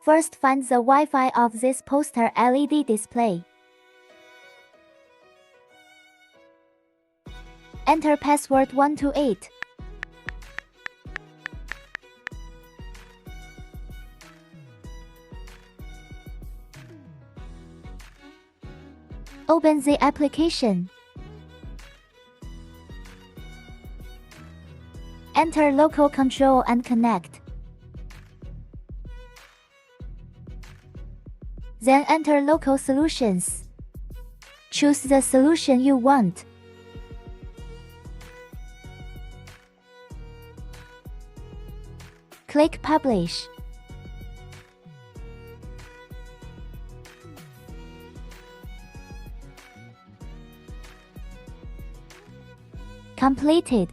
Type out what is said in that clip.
First, find the Wi-Fi of this poster LED display. Enter password 128. Open the application. Enter local control and connect. Then enter local solutions. Choose the solution you want. Click Publish. Completed.